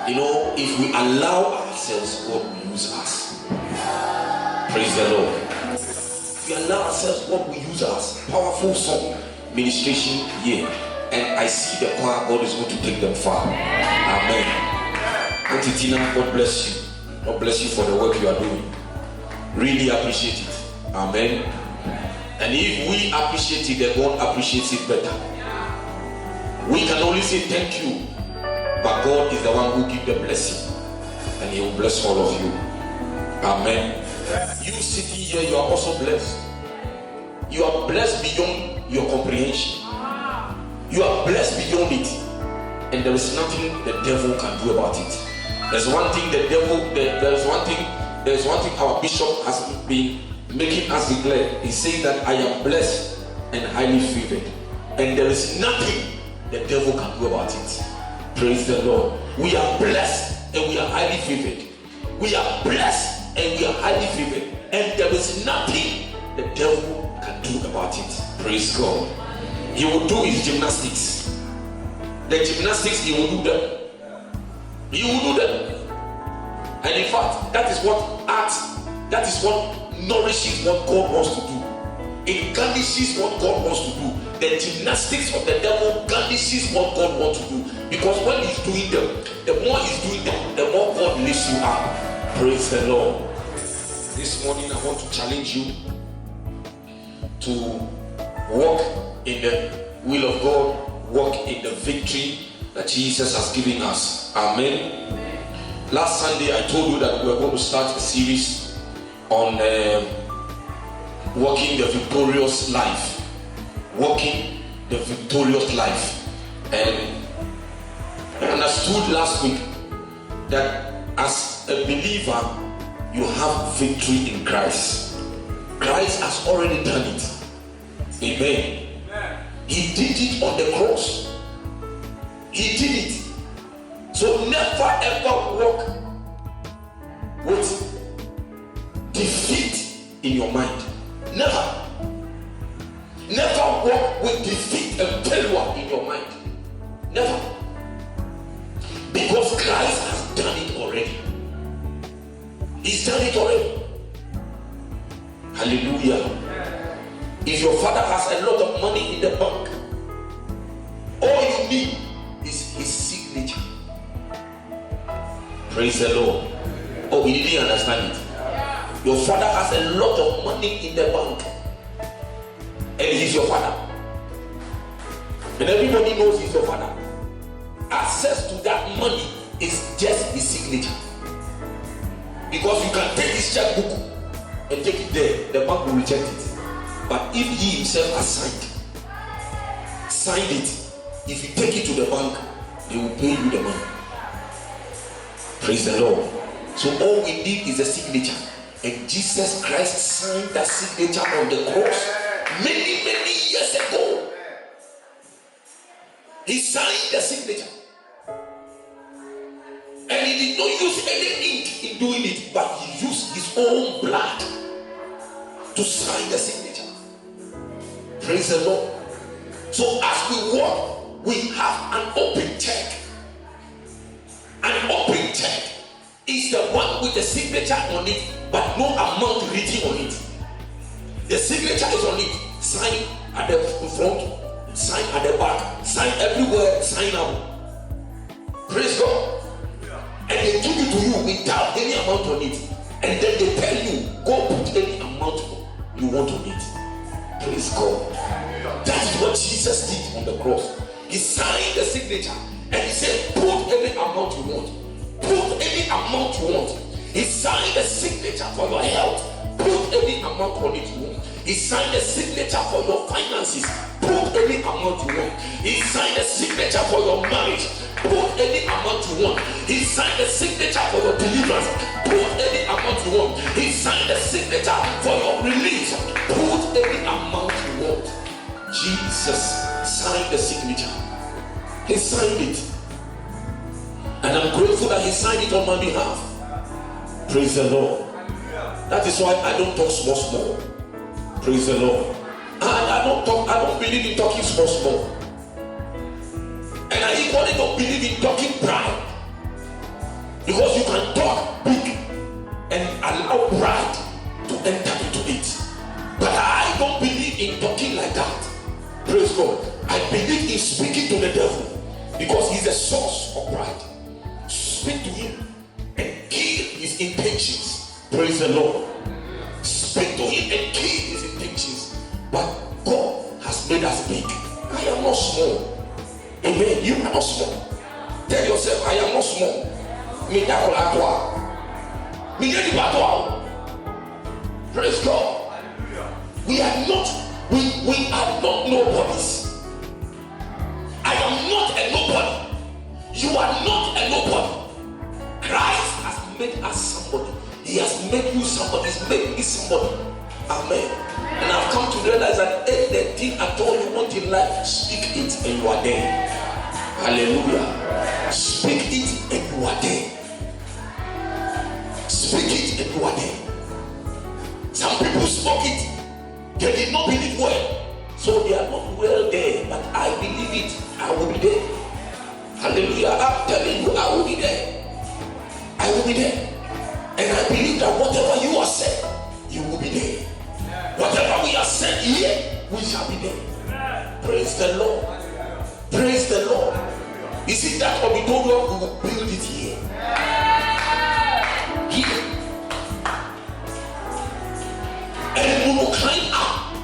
You know, if we allow ourselves, God will use us. Praise the Lord. If we allow ourselves, God will use us. Powerful song, ministration here. And I see the choir, God is going to take them far. Amen. Auntie Tina, God bless you. God bless you for the work you are doing. Really appreciate it. Amen. And if we appreciate it, then God appreciates it better. We can only say thank you, but God is the one who gives the blessing, and He will bless all of you. Amen. You sitting here, you are also blessed. You are blessed beyond your comprehension. You are blessed beyond it, and there is nothing the devil can do about it. There's one thing there's one thing our bishop has been making us declare. He says that I am blessed and highly favored, and there is nothing the devil can do about it. Praise the Lord. We are blessed and we are highly favored. We are blessed and we are highly favored, and there is nothing the devil can do about it. Praise God. He will do his gymnastics. The gymnastics, he will do them. He will do them. And in fact, that is what nourishes what God wants to do. It garnishes what God wants to do. The gymnastics of the devil garnishes what God wants to do. Because when he's doing them, the more he's doing them, the more God lifts you up. Praise the Lord. This morning I want to challenge you to walk in the will of God, walk in the victory that Jesus has given us. Amen. Last Sunday I told you that we were going to start a series on walking the victorious life. Walking the victorious life. And I understood last week that as a believer you have victory in Christ. Christ has already done it. Amen. He did it on the cross. He did it. So never ever walk with defeat in your mind. Never. Never walk with defeat and failure in your mind. Never. Because Christ has done it already. He's done it already. Hallelujah. If your father has a lot of money in the bank, all you need is his signature. Praise the Lord. Oh, you didn't understand it. Your father has a lot of money in the bank, and he's your father. And everybody knows he's your father. Access to that money is just his signature. Because you can take his checkbook and take it there, the bank will reject it. But if he himself has signed it, if you take it to the bank, they will pay you the money. Praise the Lord. So all we need is a signature. And Jesus Christ signed that signature on the cross many, many years ago. He signed the signature. And he did not use any ink in doing it, but he used his own blood to sign the signature. Praise the Lord. So as we walk, we have an open check. An open check is the one with the signature on it, but no amount written on it. The signature is on it. Sign at the front, sign at the back, sign everywhere, sign out. Praise God. And they give it to you without any amount on it. And then they tell you, go put any amount you want on it. Praise God. That is what Jesus did on the cross. He signed the signature and he said, put any amount you want. Put any amount you want. He signed the signature for your health. Put any amount on it you want. He signed the signature for your finances. Put any amount you want. He signed the signature for your marriage. Put any amount you want. He signed the signature for your deliverance. Put any amount you want. He signed the signature for your release. Put any amount you want. Jesus signed the signature. He signed it. And I'm grateful that he signed it on my behalf. Praise the Lord. That is why I don't talk small. Praise the Lord. I don't believe in talking small. And I equally don't believe in talking pride. like that. Praise God. I believe in speaking to the devil because he's the source of pride. Speak to him and kill his intentions. Praise the Lord. Speak to him and kill his intentions. But God has made us big. I am not small. Amen. You are not small. Tell yourself, I am not small. Praise God. We are not nobodies. I am not a nobody. You are not a nobody. Christ has made us somebody. He has made you somebody. He's made me somebody. Amen. And I've come to realize that anything at all you want in life, speak it and you are there. Hallelujah. Speak it and you are there. Speak it and you are there. Some people spoke it. They did not believe well. So they are not well there. But I believe it. I will be there. Hallelujah. I'm telling you, I will be there. I will be there. And I believe that whatever you are said, you will be there. Whatever we are said here, we shall be there. Praise the Lord. Praise the Lord. You see that auditorium, we will build it here. Here. And we will climb up.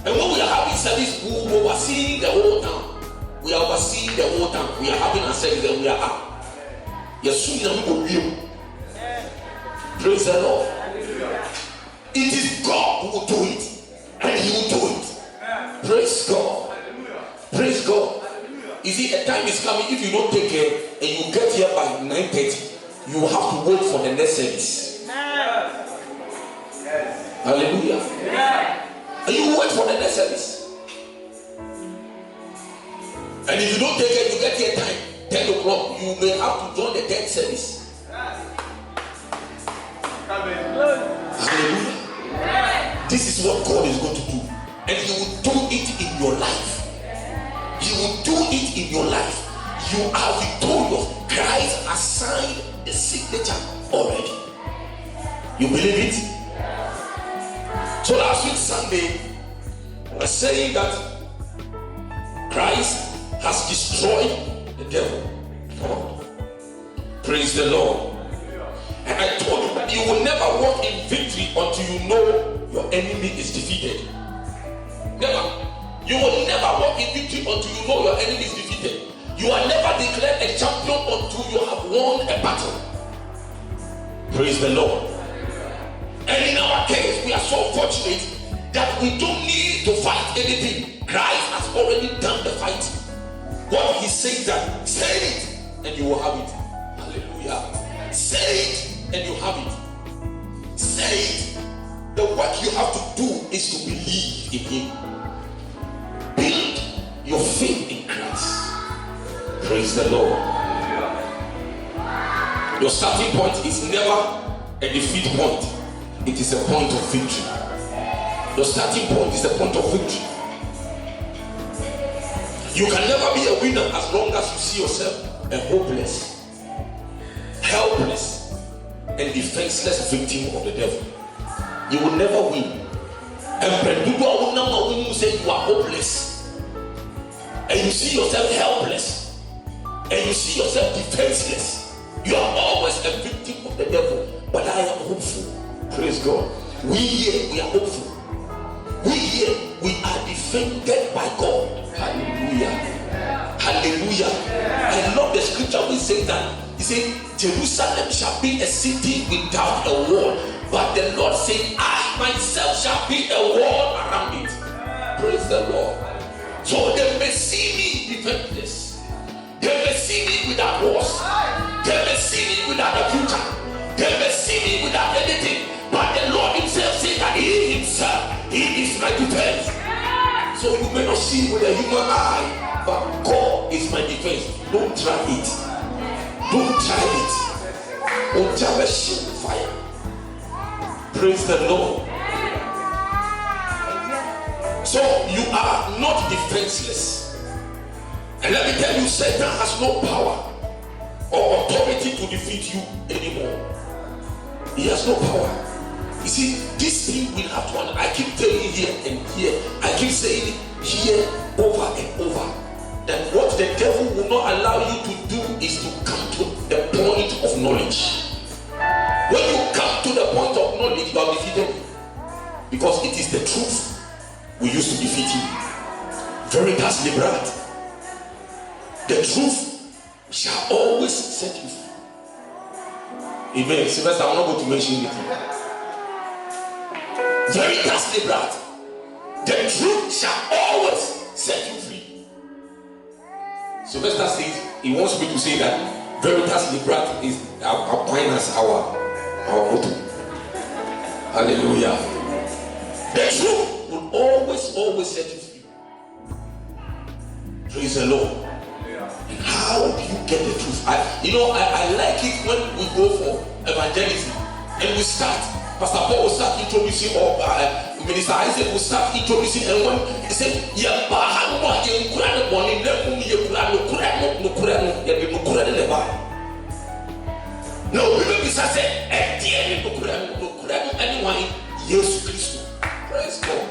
And when we are having service, we will oversee the whole town. We are overseeing the whole town. We are having a service and we are up. Yes, we will be. Praise the Lord. It is God who will do it. And he will do it. Praise God. Praise God. You see, a time is coming. If you don't take care and you get here by 9:30, you will have to wait for the next service. Hallelujah. And you wait for the next service. And if you don't take care, you get here time 10 o'clock. You may have to join the 10th service. Hallelujah. This is what God is going to do. And he will do it in your life. He will do it in your life. You are victorious. Christ has signed the signature already. You believe it? So last week Sunday, I was saying that Christ has destroyed the devil. Praise the Lord. And I told you that you will never walk in victory until you know your enemy is defeated. Never. You will never walk in victory until you know your enemy is defeated. You are never declared a champion until you have won a battle. Praise the Lord. And in our case, we are so fortunate that we don't need to fight anything. Christ has already done the fighting. What he says that, say it and you will have it. Hallelujah. Say it and you have it. Say it. The work you have to do is to believe in him. Build your faith in Christ. Praise the Lord. Your starting point is never a defeat point. It is a point of victory. Your starting point is a point of victory. You can never be a winner as long as you see yourself a hopeless, helpless, and defenseless victim of the devil. You will never win. And people will never win. You say you are hopeless, and you see yourself helpless, and you see yourself defenseless. You are always a victim of the devil. But I am hopeful. Praise God. We here, we are hopeful. We here, we are defended by God. Hallelujah. Hallelujah. I love the scripture which says that. He said, Jerusalem shall be a city without a wall. But the Lord said, I myself shall be a wall around it. Praise the Lord. So they may see me defenseless. They may see me without walls. They may see me without a future. They may see me without anything. But the Lord himself said that he himself, he is my defense. So you may not see with a human eye, but God is my defense. Don't try it. Don't try it. Don't try a shit fire. Praise the Lord. So you are not defenseless. And let me tell you, Satan has no power or authority to defeat you anymore. He has no power. You see, this thing will have to, I keep telling you here and here, I keep saying it here over and over, that what the devil will not allow you to do is to come to the point of knowledge. When you come to the point of knowledge, you are defeated, because it is the truth we used to defeat him. Veritas liberat. The truth shall always set you free. Amen. Sylvester, I'm not going to mention anything. Veritas liberat. The truth shall always set you free. Sylvester says he wants me to say that Veritas liberat is our motto. Hallelujah. The truth will always set you free. Praise the Lord. And how do you get the truth? I like it when we go for evangelism and we start. Pastor Paul will start introducing, or Minister Isaac will start introducing, and when he said, no, people say, anyone, Jesus Christ. Praise God.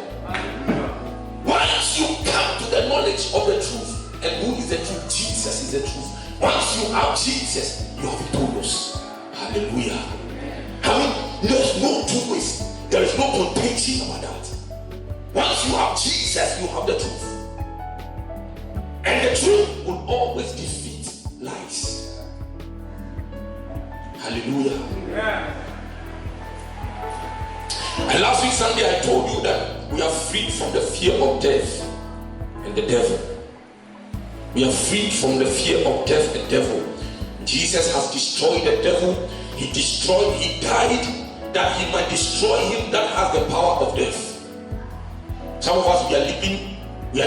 Once you come to the knowledge of the truth, and who is the truth? Jesus is the truth. Once you have Jesus, you are victorious. Hallelujah. I mean, there's no two ways. There is no contention about that. Once you have Jesus, you have the truth. And the truth will always defeat lies. Hallelujah. Yeah. And last week Sunday I told you that we are freed from the fear of death and the devil. We are freed from the fear of death and devil. Jesus has destroyed the devil. He died that he might destroy him that has the power of death. Some of us, we are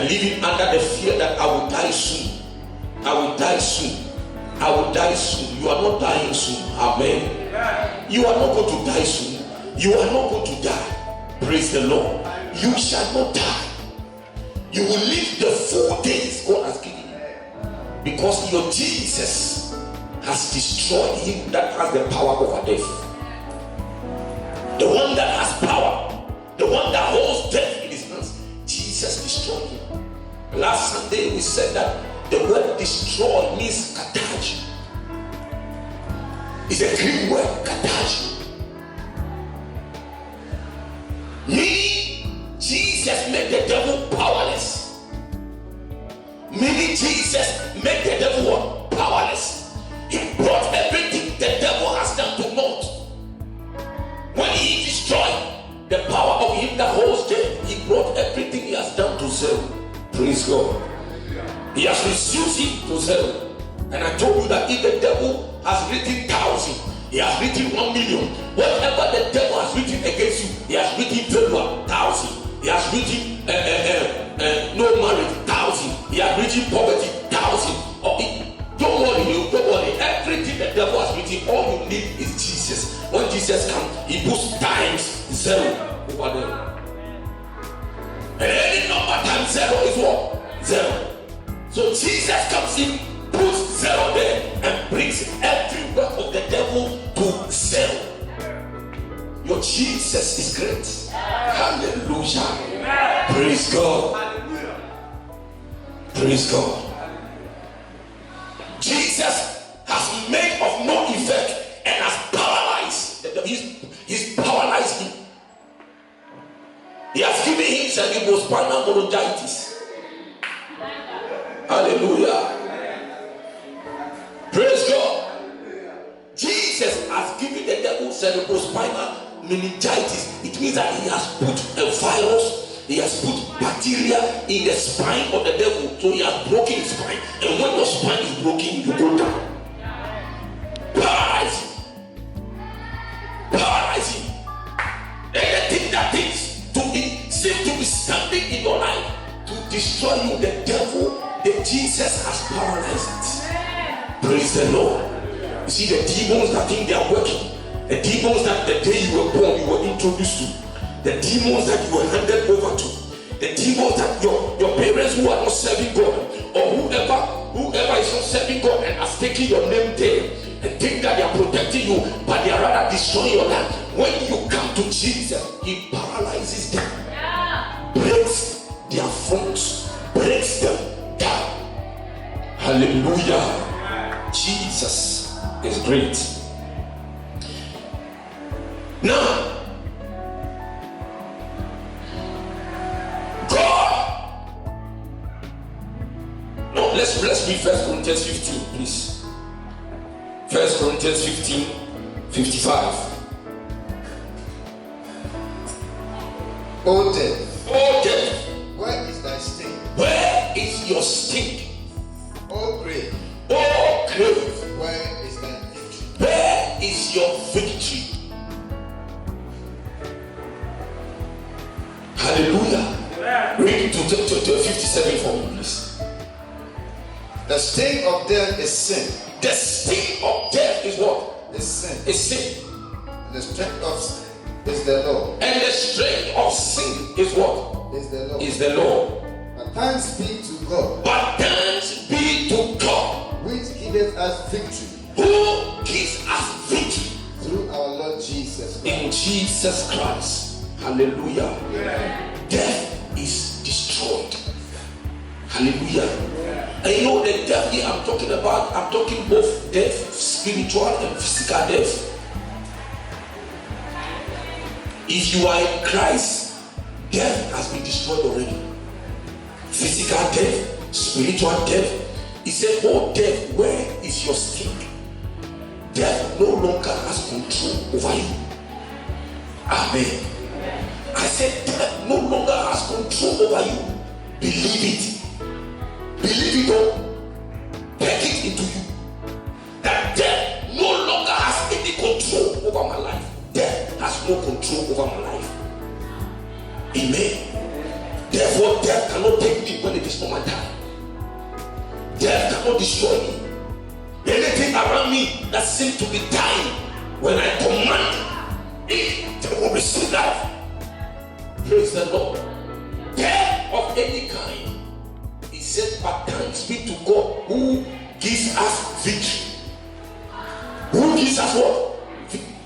living under the fear that I will die soon. I will die soon. I will die soon. You are not dying soon. Amen. You are not going to die soon. You are not going to die. Praise the Lord. You shall not die. You will live the full days God has given you, because your Jesus has destroyed him that has the power over death. The one that has power, the one that holds death in his hands, Jesus destroyed him. Last Sunday we said that the word destroy means kataj. It's a Greek word, kataj. Meaning Jesus made the devil powerless. Meaning Jesus made the devil powerless. He brought everything the devil has done to naught. When he destroyed the power of him that holds death, he brought everything he has done to zero. Praise God. He has reduced him to zero. And I told you that if the devil has written 1,000, he has written 1,000,000. Whatever the devil has written against you, he has written failure, 1,000. He has written no marriage, 1,000. He has written poverty, 1,000. Don't worry. Everything the devil has written, all you need is Jesus. When Jesus comes, he puts times zero over there. And any number times zero is what? Zero. So Jesus comes in, puts zero there, and brings every work of the devil to zero. Your Jesus is great. Hallelujah. Praise God. Praise God. Jesus has made of no effect and has paralyzed. He's paralyzed him. He has given him cerebrospinal meningitis. Hallelujah. Praise God. Jesus has given the devil cerebrospinal meningitis. It means that he has put a virus, he has put bacteria in the spine of the devil. So he has broken his spine. And when your spine is broken, you go down. Paralyzing. Anything that seems to be standing in your life to destroy you, the devil, Jesus has paralyzed it. Praise the Lord. You see, the demons that think they are working, the demons that the day you were born, you were introduced to, the demons that you were handed over to, the demons that your parents who are not serving God, or whoever is not serving God and has taken your name there and think that they are protecting you by but they are rather destroying your life. When you come to Jesus, he paralyzes them, breaks their fronts, breaks them down. Hallelujah. Jesus is great. Now, let's read 1 Corinthians 15, please. 1 Corinthians 15, 55. O death, where is thy sting? Where is your sting? O grave, where is thy victory? Where is your victory? Hallelujah. Read to 57 for me, please. The sting of death is sin. The sting of death is what? Is sin. Is sin. The strength of sin is the law. And the strength of sin is what? Is the law. Is the law. But thanks be to God. But thanks be to God. Which giveth us victory. Who gives us victory? Through our Lord Jesus Christ. In Jesus Christ. Hallelujah. Yeah. Death is destroyed. Hallelujah. And you know the death here I'm talking about, I'm talking both death, spiritual and physical death. If you are in Christ, death has been destroyed already. Physical death, spiritual death. He said, oh death, where is your sting? Death no longer has control over you. Amen. I said death no longer has control over you. Believe it. Believe it all. Take it into you. That death no longer has any control over my life. Death has no control over my life. Amen. Therefore, death cannot take me when it is not my time. Death cannot destroy me. Anything around me that seems to be dying, when I command it, they will receive life. Praise the Lord. Death of any kind. He said, but thanks be to God who gives us victory. Who gives us what?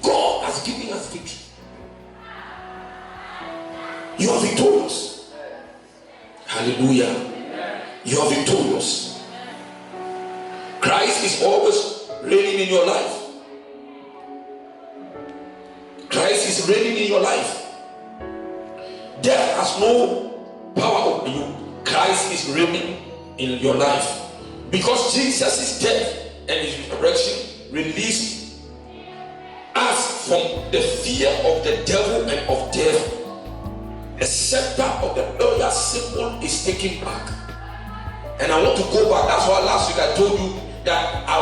God has given us victory. You are victorious. Hallelujah. You are victorious. Christ is always reigning in your life. Christ is reigning in your life. Death has no power over you. Christ is reigning in your life. Because Jesus' death and his resurrection released us from the fear of the devil and of death. The scepter of the royal symbol is taken back. And I want to go back. That's why last week I told you that I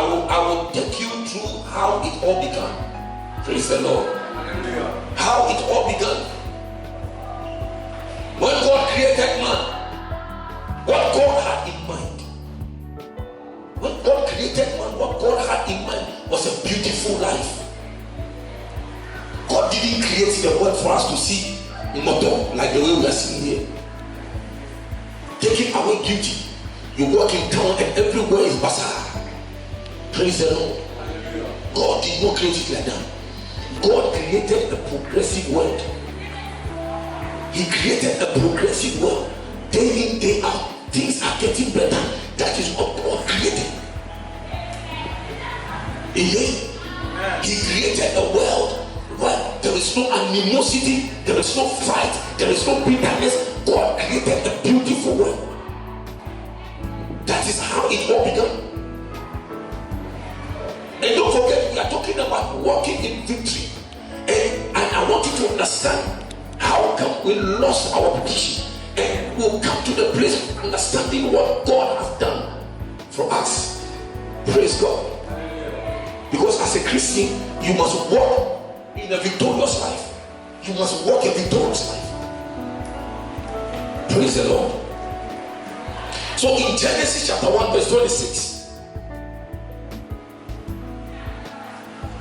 will take you through how it all began. Praise the Lord. How it all began. When God created man, what God had in mind. When God created man, what God had in mind was a beautiful life. God didn't create the world for us to see immortal like the way we are seeing here. Taking away beauty. You walk in town and everywhere is bazaar. Praise the Lord. God did not create it like that. God created a progressive world. He created a progressive world. Day in, day out, things are getting better. That is what God created. Amen. He created a world where there is no animosity, there is no fight, there is no bitterness. God created a beautiful world. That is how it all began. And don't forget, we are talking about walking in victory. And I want you to understand how come we lost our position. And we'll come to the place of understanding what God has done for us. Praise God. Because as a Christian, you must walk in a victorious life. You must walk a victorious life. Praise the Lord. So in Genesis chapter 1 verse 26.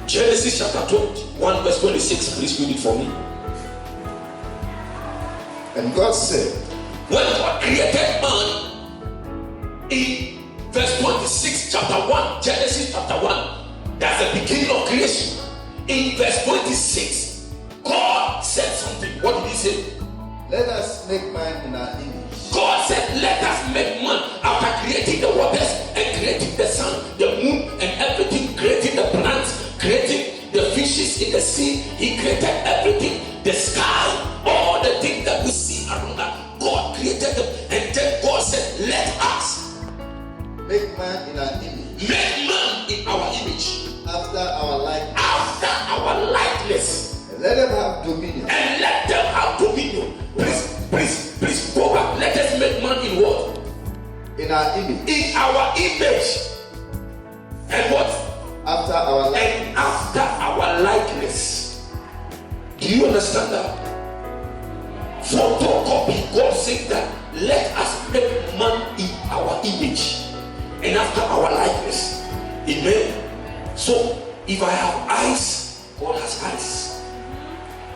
Genesis chapter 21 verse 26. Please read it for me. And God said, when God created man, in verse 26 chapter 1, Genesis chapter 1, that's the beginning of creation. In in verse 26, God said something. What did he say? Let us make man in our image. God said, let us make man after creating the waters and creating the sun, the moon, and everything, creating the plants, creating the fishes in the sea. He created everything, the sky, all the things that we see around us. God created them, and then God said, let us make man in our image. Make man in our image. After our likeness. After our likeness. And let them have dominion. And let them have dominion. Please go back. Let us make man in what? In our image. In our image. And what? After our likeness. And after our likeness. Do you understand that? Photocopy. God said that let us make man in our image and after our likeness. Amen. So if I have eyes, God has eyes.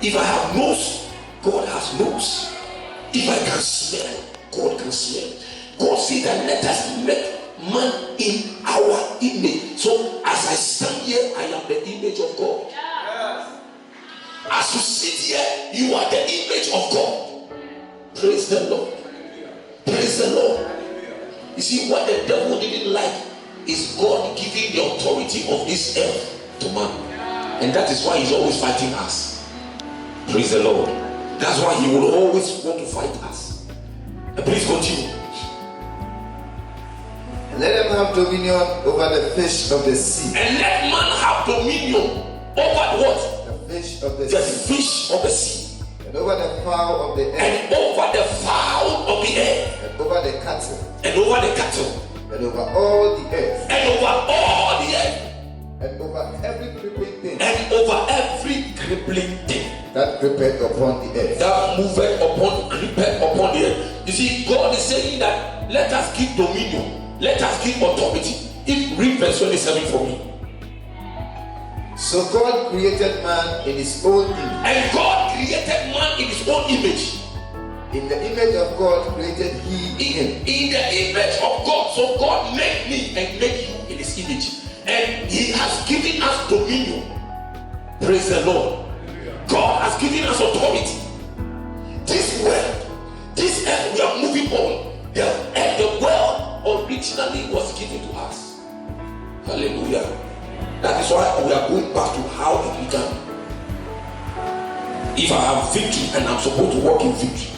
If I have nose, God has nose. If I can smell, God can smell. God said that let us make man in our image. So as I stand here, I am the image of God. Yes. As you sit here, you are the image of God. Praise the Lord. Praise the Lord. You see, what the devil didn't like is God giving the authority of this earth to man. And that is why he's always fighting us. Praise the Lord. That's why he will always want to fight us. And please continue. And let them have dominion over the fish of the sea. And let man have dominion over what? The fish of the sea. The fish of the sea. And over the fowl of the air. And over the fowl of the air. And over the cattle. And over the cattle. And over all the earth. And over all the earth. And over every creeping thing. And over every crippling thing. That creepeth upon the earth. That moveth upon, creepeth upon the earth. You see, God is saying that let us give dominion. Let us give authority. If read verse 27 for me. So God created man in his own image. And God created man in his own image. In the image of God created he him. In the image of God. So God made me and made you in his image. And he has given us dominion. Praise the Lord. God has given us authority. This world, this earth we are moving on. The world originally was given to us. Hallelujah. That is why we are going back to how it began. If I have victory and I'm supposed to walk in victory.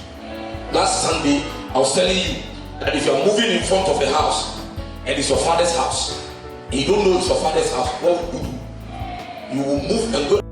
Last Sunday, I was telling you that if you are moving in front of the house and it's your father's house, and you don't know it's your father's house, what will you do? You will move and go.